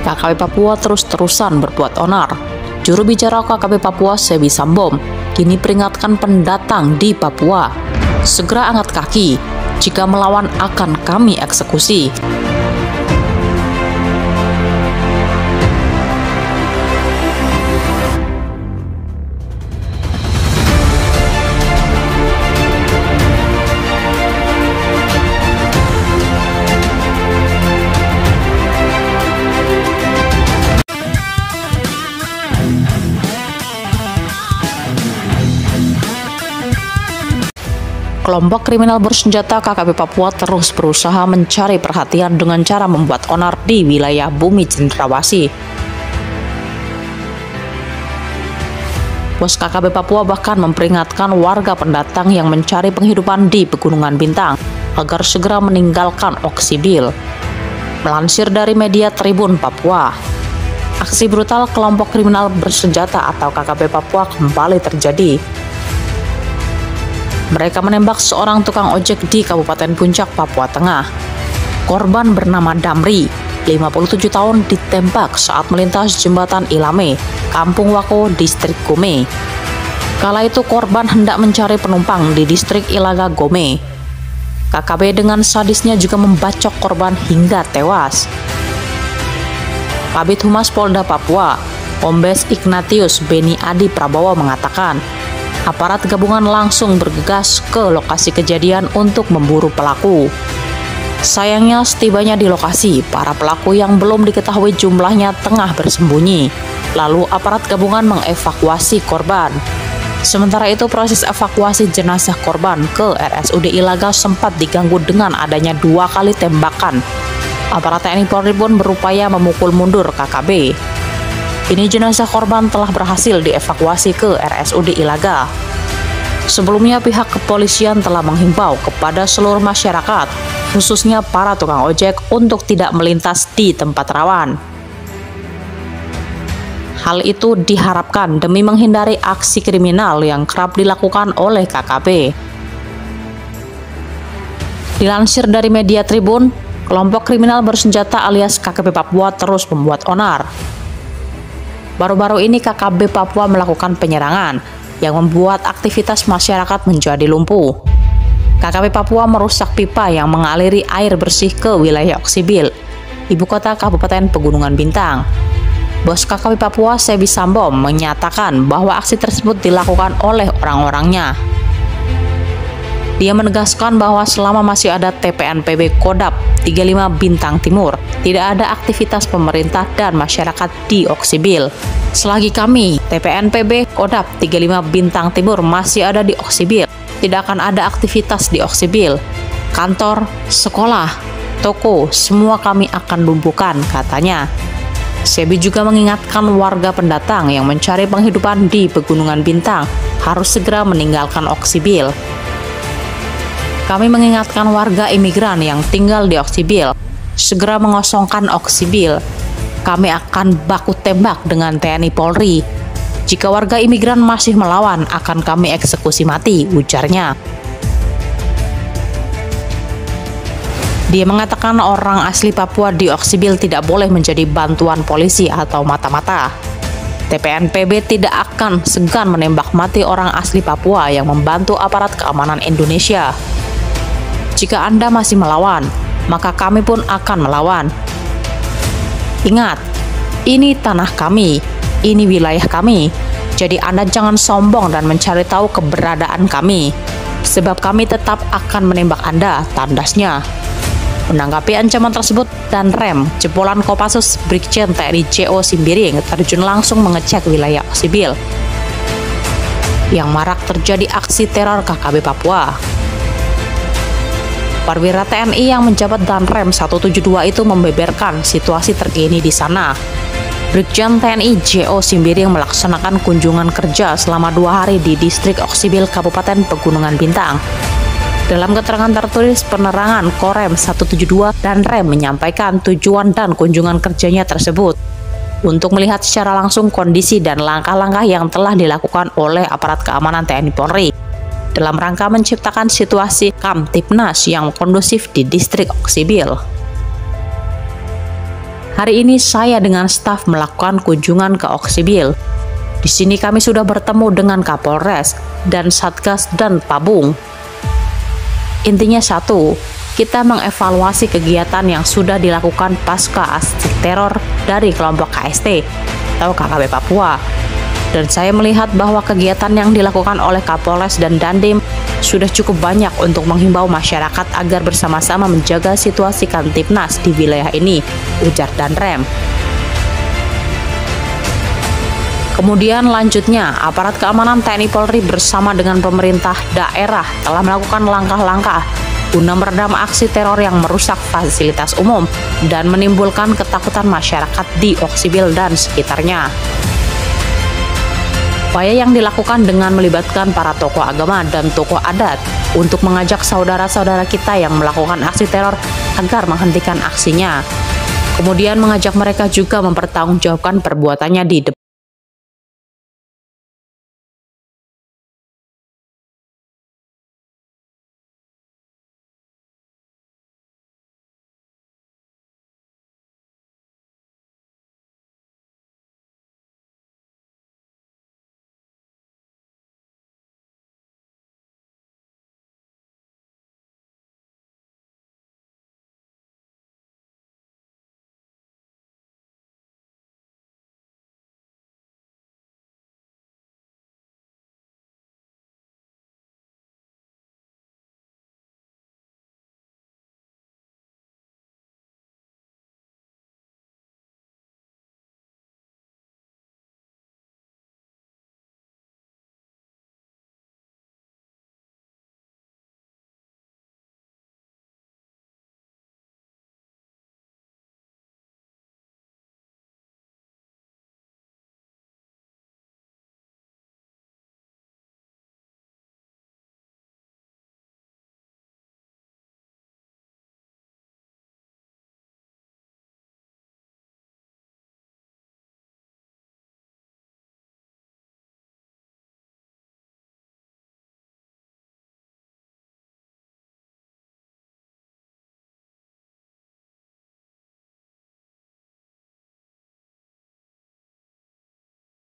KKB Papua terus-terusan berbuat onar. Juru bicara KKB Papua Sebi Sambom kini peringatkan pendatang di Papua, segera angkat kaki, jika melawan akan kami eksekusi. Kelompok kriminal bersenjata KKB Papua terus berusaha mencari perhatian dengan cara membuat onar di wilayah Bumi Cendrawasih. Bos KKB Papua bahkan memperingatkan warga pendatang yang mencari penghidupan di Pegunungan Bintang agar segera meninggalkan Oksibil. Melansir dari media Tribun Papua, aksi brutal kelompok kriminal bersenjata atau KKB Papua kembali terjadi. Mereka menembak seorang tukang ojek di Kabupaten Puncak, Papua Tengah. Korban bernama Damri, 57 tahun, ditembak saat melintas jembatan Ilame, Kampung Wako, Distrik Gome. Kala itu korban hendak mencari penumpang di Distrik Ilaga Gome. KKB dengan sadisnya juga membacok korban hingga tewas. Kabid Humas Polda Papua, Kombes Ignatius Beni Adi Prabowo mengatakan, aparat gabungan langsung bergegas ke lokasi kejadian untuk memburu pelaku. Sayangnya, setibanya di lokasi, para pelaku yang belum diketahui jumlahnya tengah bersembunyi. Lalu aparat gabungan mengevakuasi korban. Sementara itu, proses evakuasi jenazah korban ke RSUD Ilaga sempat diganggu dengan adanya 2 kali tembakan. Aparat TNI Polri pun berupaya memukul mundur KKB. Kini jenazah korban telah berhasil dievakuasi ke RSUD Ilaga. Sebelumnya pihak kepolisian telah menghimbau kepada seluruh masyarakat, khususnya para tukang ojek, untuk tidak melintas di tempat rawan. Hal itu diharapkan demi menghindari aksi kriminal yang kerap dilakukan oleh KKB. Dilansir dari media Tribun, kelompok kriminal bersenjata alias KKB Papua terus membuat onar. Baru-baru ini KKB Papua melakukan penyerangan yang membuat aktivitas masyarakat menjadi lumpuh. KKB Papua merusak pipa yang mengaliri air bersih ke wilayah Oksibil, ibu kota Kabupaten Pegunungan Bintang. Bos KKB Papua Sebi Sambom menyatakan bahwa aksi tersebut dilakukan oleh orang-orangnya. Dia menegaskan bahwa selama masih ada TPNPB Kodap 35 Bintang Timur, tidak ada aktivitas pemerintah dan masyarakat di Oksibil. Selagi kami, TPNPB Kodap 35 Bintang Timur masih ada di Oksibil, tidak akan ada aktivitas di Oksibil. Kantor, sekolah, toko, semua kami akan lumpuhkan, katanya. Sebi juga mengingatkan warga pendatang yang mencari penghidupan di Pegunungan Bintang harus segera meninggalkan Oksibil. Kami mengingatkan warga imigran yang tinggal di Oksibil, segera mengosongkan Oksibil. Kami akan baku tembak dengan TNI Polri. Jika warga imigran masih melawan, akan kami eksekusi mati, ujarnya. Dia mengatakan orang asli Papua di Oksibil tidak boleh menjadi bantuan polisi atau mata-mata. TPNPB tidak akan segan menembak mati orang asli Papua yang membantu aparat keamanan Indonesia. Jika Anda masih melawan, maka kami pun akan melawan. Ingat, ini tanah kami, ini wilayah kami. Jadi Anda jangan sombong dan mencari tahu keberadaan kami, sebab kami tetap akan menembak Anda, tandasnya. Menanggapi ancaman tersebut, Danrem Jebolan Kopassus Brigjen TNI JO Simbiring terjun langsung mengecek wilayah Oksibil yang marak terjadi aksi teror KKB Papua. Perwira TNI yang menjabat Danrem 172 itu membeberkan situasi terkini di sana. Brigjen TNI JO Simbiring melaksanakan kunjungan kerja selama 2 hari di Distrik Oksibil Kabupaten Pegunungan Bintang. Dalam keterangan tertulis penerangan Korem 172, Danrem menyampaikan tujuan dan kunjungan kerjanya tersebut untuk melihat secara langsung kondisi dan langkah-langkah yang telah dilakukan oleh aparat keamanan TNI Polri dalam rangka menciptakan situasi Kamtipnas yang kondusif di Distrik Oksibil. Hari ini saya dengan staf melakukan kunjungan ke Oksibil. Di sini kami sudah bertemu dengan Kapolres dan Satgas dan Pabung. Intinya satu, kita mengevaluasi kegiatan yang sudah dilakukan pasca aksi teror dari kelompok KST atau KKB Papua. Dan saya melihat bahwa kegiatan yang dilakukan oleh Kapolres dan Dandim sudah cukup banyak untuk menghimbau masyarakat agar bersama-sama menjaga situasi Kamtipnas di wilayah ini, ujar Danrem. Kemudian lanjutnya, aparat keamanan TNI Polri bersama dengan pemerintah daerah telah melakukan langkah-langkah guna meredam aksi teror yang merusak fasilitas umum dan menimbulkan ketakutan masyarakat di Oksibil dan sekitarnya. Upaya yang dilakukan dengan melibatkan para tokoh agama dan tokoh adat untuk mengajak saudara-saudara kita yang melakukan aksi teror agar menghentikan aksinya. Kemudian mengajak mereka juga mempertanggungjawabkan perbuatannya di depan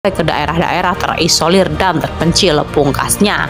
ke daerah-daerah terisolir dan terpencil, pungkasnya.